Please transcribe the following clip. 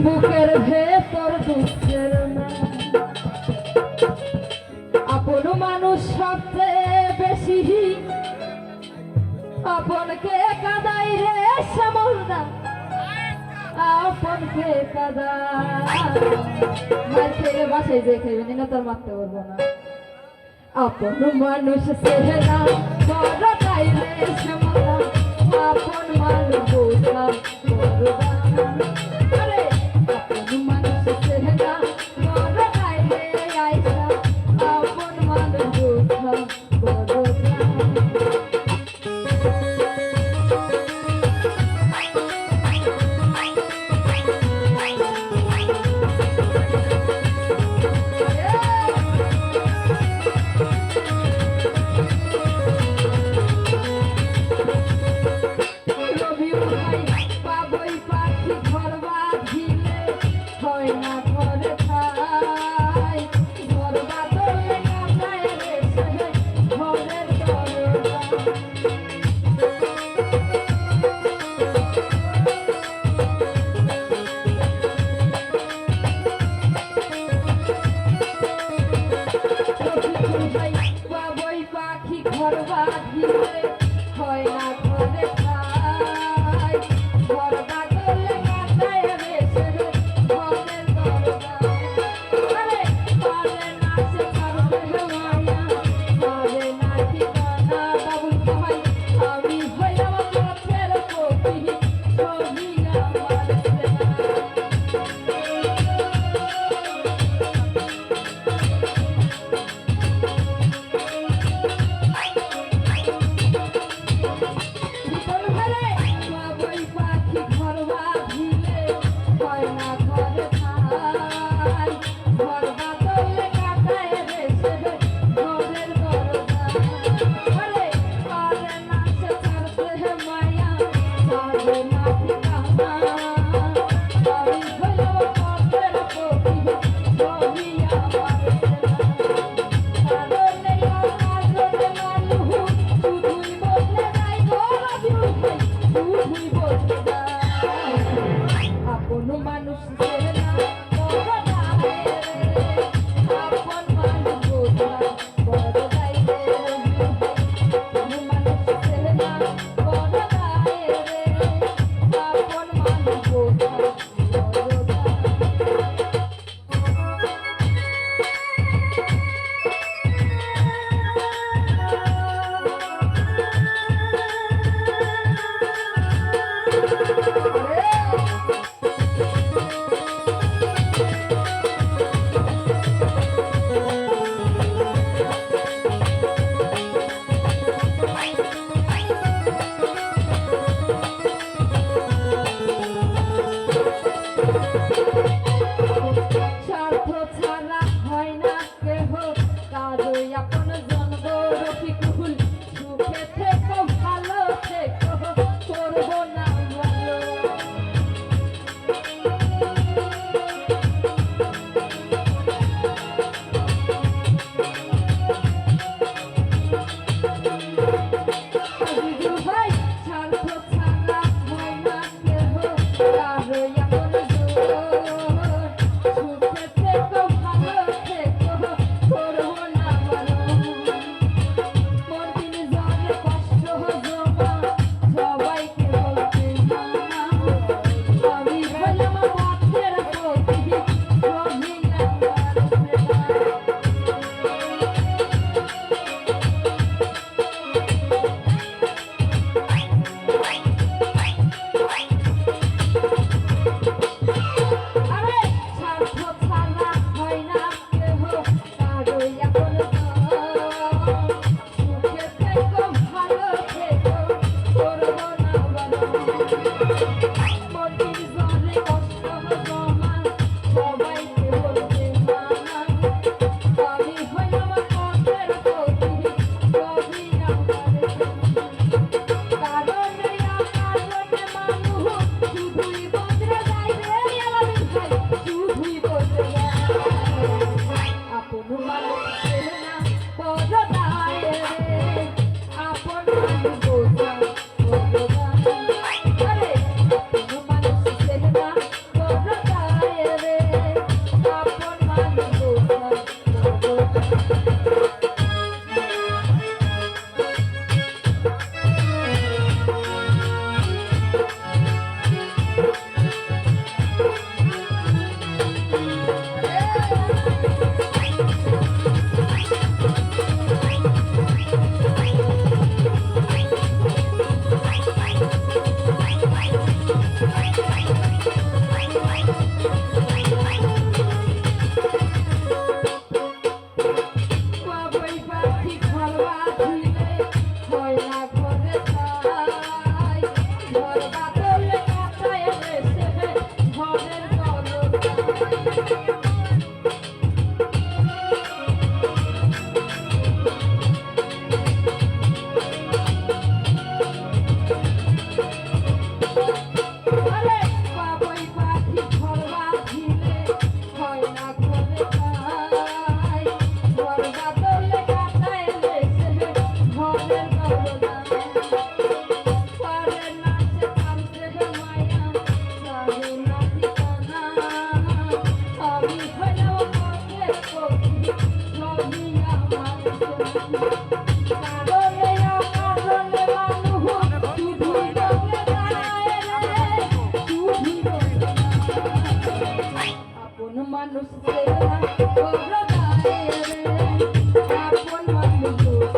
বুকের ভেতর দুঃখের আপন মানুষ সবচেয়ে বেশি আপনকে কাদাই রে শ্যামলদা আপনকে কাদাই বাসায় যে খাইবেন না তোর মারতে পারবো না আপন মানুষ সেহেরা বড় তাই রে শ্যামলদা আপন মানুষ বোঝা বড় আরে আপন মানুষ সেহেরা বড় তাই রে আইসা আপন মানুষ বোঝা বড় ঘর বাঁধিলে হয় না ঘরে খাই ঘর বাঁধলে কাটায় বেশে ঘরের দরজা আরে ঘরে নাচে পারবে মায়া ঘরে নাচি গানা বাবুল ভাই আমি হইলাম পথের কবি ছবি